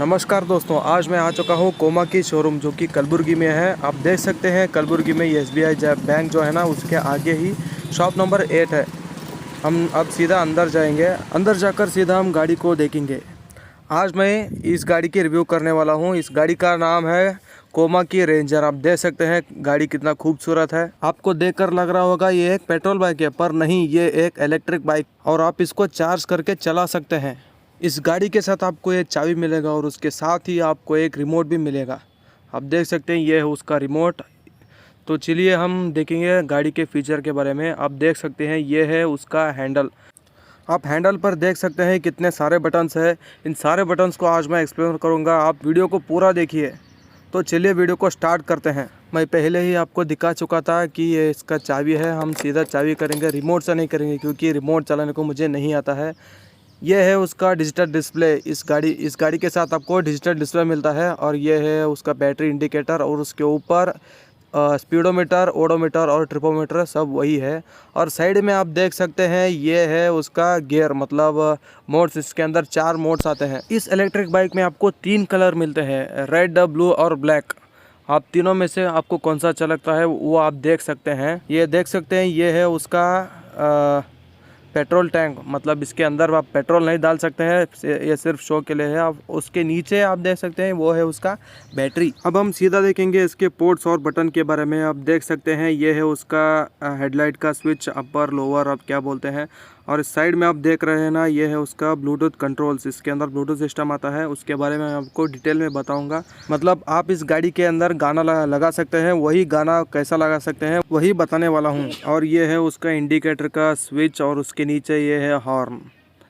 नमस्कार दोस्तों, आज मैं आ चुका हूँ कोमा की शोरूम जो कि कलबुर्गी में है। आप देख सकते हैं कलबुर्गी में SBI बैंक जो है ना, उसके आगे ही शॉप नंबर 8 है। हम अब सीधा अंदर जाएंगे, अंदर जाकर सीधा हम गाड़ी को देखेंगे। आज मैं इस गाड़ी की रिव्यू करने वाला हूँ। इस गाड़ी का नाम है कोमा की रेंजर। आप देख सकते हैं गाड़ी कितना खूबसूरत है। आपको देखकर लग रहा होगा ये एक पेट्रोल बाइक है, पर नहीं, ये एक इलेक्ट्रिक बाइक और आप इसको चार्ज करके चला सकते हैं। इस गाड़ी के साथ आपको एक चाबी मिलेगा और उसके साथ ही आपको एक रिमोट भी मिलेगा। आप देख सकते हैं ये है उसका रिमोट। तो चलिए हम देखेंगे गाड़ी के फीचर के बारे में। आप देख सकते हैं ये है उसका हैंडल। आप हैंडल पर देख सकते हैं कितने सारे बटन्स है। इन सारे बटन्स को आज मैं एक्सप्लेन करूंगा, आप वीडियो को पूरा देखिए। तो चलिए वीडियो को स्टार्ट करते हैं। मैं पहले ही आपको दिखा चुका था कि ये इसका चाबी है। हम सीधा चाबी करेंगे, रिमोट से नहीं करेंगे क्योंकि रिमोट चलाने को मुझे नहीं आता है। ये है उसका डिजिटल डिस्प्ले। इस गाड़ी के साथ आपको डिजिटल डिस्प्ले मिलता है और ये है उसका बैटरी इंडिकेटर और उसके ऊपर स्पीडोमीटर, ओडोमीटर और ट्रिपोमीटर सब वही है। और साइड में आप देख सकते हैं ये है उसका गियर, मतलब मोड्स। इसके अंदर 4 मोड्स आते हैं। इस इलेक्ट्रिक बाइक में आपको 3 कलर मिलते हैं, रेड, ब्लू और ब्लैक। आप तीनों में से आपको कौन सा अच्छा लगता है वो आप देख सकते हैं। ये देख सकते हैं ये है उसका पेट्रोल टैंक, मतलब इसके अंदर आप पेट्रोल नहीं डाल सकते हैं, ये सिर्फ शो के लिए है। अब उसके नीचे आप देख सकते हैं वो है उसका बैटरी। अब हम सीधा देखेंगे इसके पोर्ट्स और बटन के बारे में। आप देख सकते हैं ये है उसका हेडलाइट का स्विच, अपर लोअर आप क्या बोलते हैं। और इस साइड में आप देख रहे हैं ना, ये है उसका ब्लूटूथ कंट्रोल्स। इसके अंदर ब्लूटूथ सिस्टम आता है, उसके बारे में आपको डिटेल में बताऊंगा। मतलब आप इस गाड़ी के अंदर गाना लगा सकते हैं, वही गाना कैसा लगा सकते हैं वही बताने वाला हूं। और ये है उसका इंडिकेटर का स्विच और उसके नीचे ये है हॉर्न।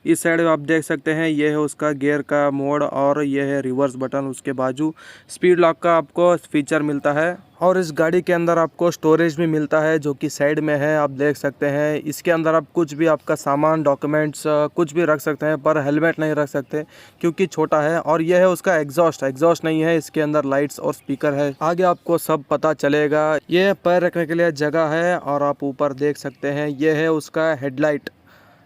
इस साइड आप देख सकते हैं ये है उसका गियर का मोड और ये है रिवर्स बटन। उसके बाजू स्पीड लॉक का आपको फीचर मिलता है। और इस गाड़ी के अंदर आपको स्टोरेज भी मिलता है जो कि साइड में है, आप देख सकते हैं। इसके अंदर आप कुछ भी आपका सामान, डॉक्यूमेंट्स कुछ भी रख सकते हैं, पर हेलमेट नहीं रख सकते क्योंकि छोटा है। और यह है उसका एग्जॉस्ट नहीं है, इसके अंदर लाइट्स और स्पीकर है। आगे आपको सब पता चलेगा। ये पैर रखने के लिए जगह है। और आप ऊपर देख सकते हैं ये है उसका हेडलाइट।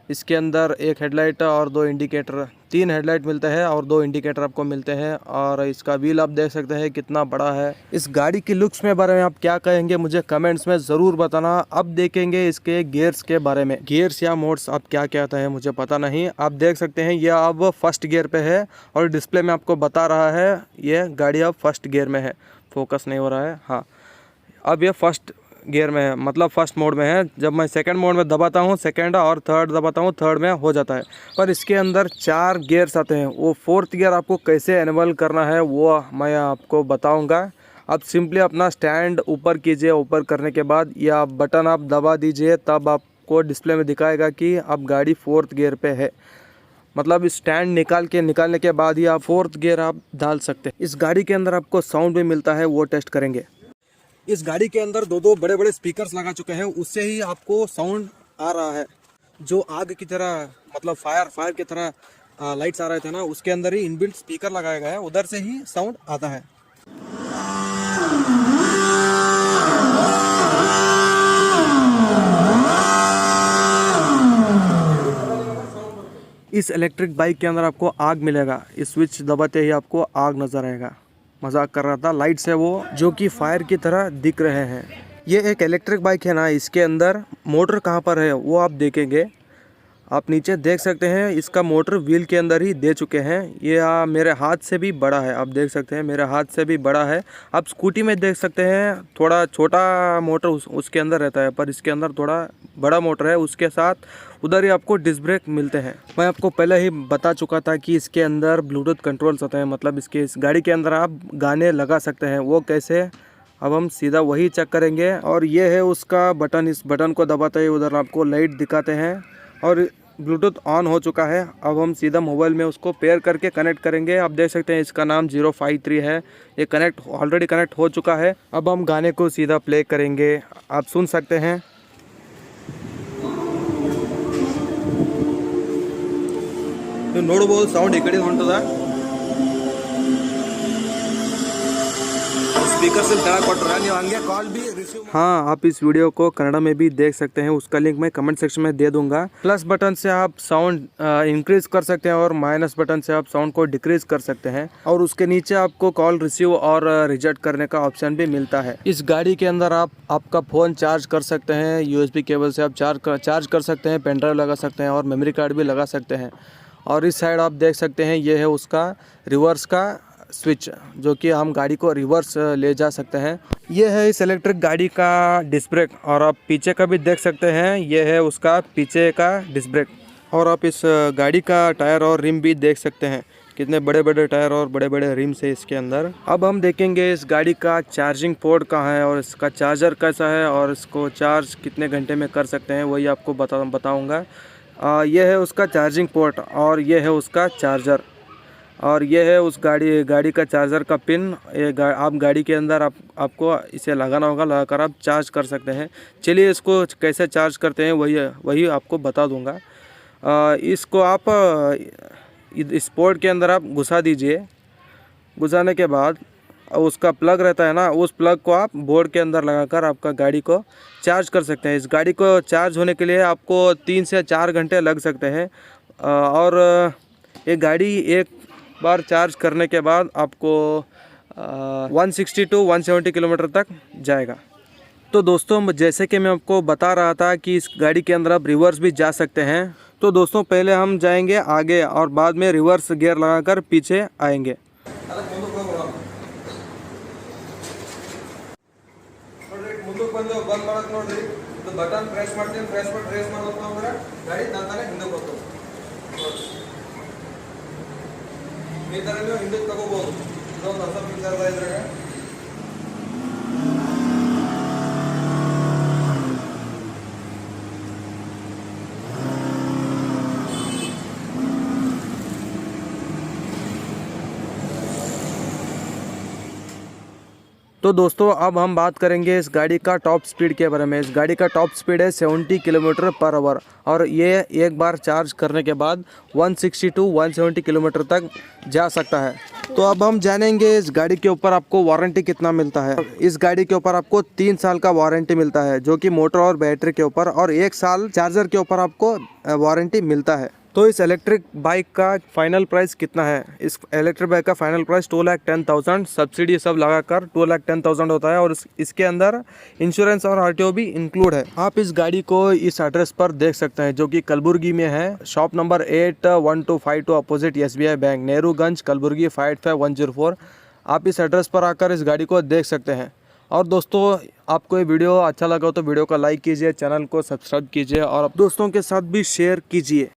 इसके अंदर एक हेडलाइट और 2 इंडिकेटर, 3 हेडलाइट मिलते हैं और 2 इंडिकेटर आपको मिलते हैं। और इसका व्हील आप देख सकते हैं कितना बड़ा है। इस गाड़ी की लुक्स में बारे में आप क्या कहेंगे मुझे कमेंट्स में ज़रूर बताना। अब देखेंगे इसके गियर्स के बारे में। गियर्स या मोड्स आप क्या कहते हैं मुझे पता नहीं। आप देख सकते हैं ये अब फर्स्ट गियर पे है और डिस्प्ले में आपको बता रहा है ये गाड़ी अब फर्स्ट गियर में है। फोकस नहीं हो रहा है, हाँ। अब ये फर्स्ट गियर में है, मतलब फर्स्ट मोड में है। जब मैं सेकंड मोड में दबाता हूँ सेकंड, और थर्ड दबाता हूँ थर्ड में हो जाता है। पर इसके अंदर 4 गियर्स आते हैं। वो 4th गियर आपको कैसे एनेबल करना है वो मैं आपको बताऊंगा। आप सिंपली अपना स्टैंड ऊपर कीजिए, ऊपर करने के बाद या बटन आप दबा दीजिए, तब आपको डिस्प्ले में दिखाएगा कि अब गाड़ी 4th गियर पे है। मतलब स्टैंड निकालने के बाद ही आप 4th गियर आप डाल सकते हैं। इस गाड़ी के अंदर आपको साउंड भी मिलता है, वो टेस्ट करेंगे। इस गाड़ी के अंदर 2 बड़े बड़े स्पीकर्स लगा चुके हैं, उससे ही आपको साउंड आ रहा है। जो आग की तरह, मतलब फायर की तरह लाइट्स आ रहे थे ना, उसके अंदर ही इनबिल्ट स्पीकर लगाया गया है, उधर से ही साउंड आता है। इस इलेक्ट्रिक बाइक के अंदर आपको आग मिलेगा। इस स्विच दबाते ही आपको आग नजर आएगा। मजाक कर रहा था, लाइट्स है वो जो कि फायर की तरह दिख रहे हैं। ये एक इलेक्ट्रिक बाइक है ना, इसके अंदर मोटर कहाँ पर है वो आप देखेंगे। आप नीचे देख सकते हैं इसका मोटर व्हील के अंदर ही दे चुके हैं। ये मेरे हाथ से भी बड़ा है, आप देख सकते हैं मेरे हाथ से भी बड़ा है। आप स्कूटी में देख सकते हैं थोड़ा छोटा मोटर उसके अंदर रहता है, पर इसके अंदर थोड़ा बड़ा मोटर है। उसके साथ उधर ही आपको डिस्क ब्रेक मिलते हैं। मैं आपको पहले ही बता चुका था कि इसके अंदर ब्लूटूथ कंट्रोल्स होते हैं, मतलब इस गाड़ी के अंदर आप गाने लगा सकते हैं। वो कैसे अब हम सीधा वही चेक करेंगे। और ये है उसका बटन, इस बटन को दबाते ही उधर आपको लाइट दिखाते हैं और ब्लूटूथ ऑन हो चुका है। अब हम सीधा मोबाइल में उसको पेयर करके कनेक्ट करेंगे। आप देख सकते हैं इसका नाम 053 है, ये ऑलरेडी कनेक्ट हो चुका है। अब हम गाने को सीधा प्ले करेंगे, आप सुन सकते हैं। ನೋಡಬಹುದು ಸೌಂಡ್ ಈ ಕಡೆ ಹೊಂಟದ, स्पीकर से तेरा कोट्रा नहीं आएंगे कॉल भी रिसीव। हाँ, आप इस वीडियो को कन्नड़ा में भी देख सकते हैं, उसका लिंक मैं कमेंट सेक्शन में दे दूंगा। प्लस बटन से आप साउंड इंक्रीज कर सकते हैं और माइनस बटन से आप साउंड को डिक्रीज कर सकते हैं। और उसके नीचे आपको कॉल रिसीव और रिजेक्ट करने का ऑप्शन भी मिलता है। इस गाड़ी के अंदर आप आपका फ़ोन चार्ज कर सकते हैं, USB केबल से आप चार्ज कर सकते हैं, पेन ड्राइव लगा सकते हैं और मेमोरी कार्ड भी लगा सकते हैं। और इस साइड आप देख सकते हैं ये है उसका रिवर्स का स्विच, जो कि हम गाड़ी को रिवर्स ले जा सकते हैं। ये है इस इलेक्ट्रिक गाड़ी का डिस्क ब्रेक। और आप पीछे का भी देख सकते हैं, ये है उसका पीछे का डिस्क ब्रेक। और आप इस गाड़ी का टायर और रिम भी देख सकते हैं, कितने बड़े बड़े टायर और बड़े बड़े रिम्स है इसके अंदर। अब हम देखेंगे इस गाड़ी का चार्जिंग पोर्ट कहाँ है और इसका चार्जर कैसा है और इसको चार्ज कितने घंटे में कर सकते हैं, वही आपको बताऊँगा। ये है उसका चार्जिंग पोर्ट और ये है उसका चार्जर। और ये है उस गाड़ी का चार्जर का पिन। आप गाड़ी के अंदर आपको इसे लगाना होगा, लगाकर आप चार्ज कर सकते हैं। चलिए इसको कैसे चार्ज करते हैं वही आपको बता दूंगा। इसको आप इस पोर्ट के अंदर आप घुसा दीजिए। घुसाने के बाद उसका प्लग रहता है ना, उस प्लग को आप बोर्ड के अंदर लगाकर आपका गाड़ी को चार्ज कर सकते हैं। इस गाड़ी को चार्ज होने के लिए आपको 3 से 4 घंटे लग सकते हैं। और ये गाड़ी एक बार चार्ज करने के बाद आपको 160 to 170 किलोमीटर तक जाएगा। तो दोस्तों, जैसे कि मैं आपको बता रहा था कि इस गाड़ी के अंदर आप रिवर्स भी जा सकते हैं। तो दोस्तों, पहले हम जाएंगे आगे और बाद में रिवर्स गियर लगाकर पीछे आएंगे। ಬಂದು ಬಂದ್ ಮಾಡಕ್ ನೋಡ್ರಿ, ಇದು ಬಟನ್ ಪ್ರೆಸ್ ಮಾಡ್ತೀನಿ, ಪ್ರೆಸ್ ಮಾಡಿ ರೇಸ್ ಮಾಡಬೇಕು ಅಂದ್ರೆ ಗಾಡಿ ತಾನೇ ಹಿಂದೆ ಹೋಗ್ತದೆ ನೋಡ್ರಿ। ಈ ತರ ನೀವು ಹಿಂದೆ ತಗೋಬಹುದು। ಇದೊಂದು ಹೊಸ ಫೀಚರ್ ಇದೆ ಇದ್ರಾಗ। तो दोस्तों, अब हम बात करेंगे इस गाड़ी का टॉप स्पीड के बारे में। इस गाड़ी का टॉप स्पीड है 70 किलोमीटर पर आवर और ये एक बार चार्ज करने के बाद 160 to 170 किलोमीटर तक जा सकता है। तो अब हम जानेंगे इस गाड़ी के ऊपर आपको वारंटी कितना मिलता है। इस गाड़ी के ऊपर आपको 3 साल का वारंटी मिलता है, जो कि मोटर और बैटरी के ऊपर, और 1 साल चार्जर के ऊपर आपको वारंटी मिलता है। तो इस इलेक्ट्रिक बाइक का फाइनल प्राइस कितना है? इस इलेक्ट्रिक बाइक का फाइनल प्राइस 2,10,000, सब्सिडी सब लगाकर 2,10,000 होता है। और इसके अंदर इंश्योरेंस और RTO भी इंक्लूड है। आप इस गाड़ी को इस एड्रेस पर देख सकते हैं, जो कि कलबुर्गी में है। Shop number 81252 opposite SBI bank, Nehruganj, Kalaburagi 58104। आप इस एड्रेस पर आकर इस गाड़ी को देख सकते हैं। और दोस्तों, आपको ये वीडियो अच्छा लगा तो वीडियो को लाइक कीजिए, चैनल को सब्सक्राइब कीजिए और दोस्तों के साथ भी शेयर कीजिए।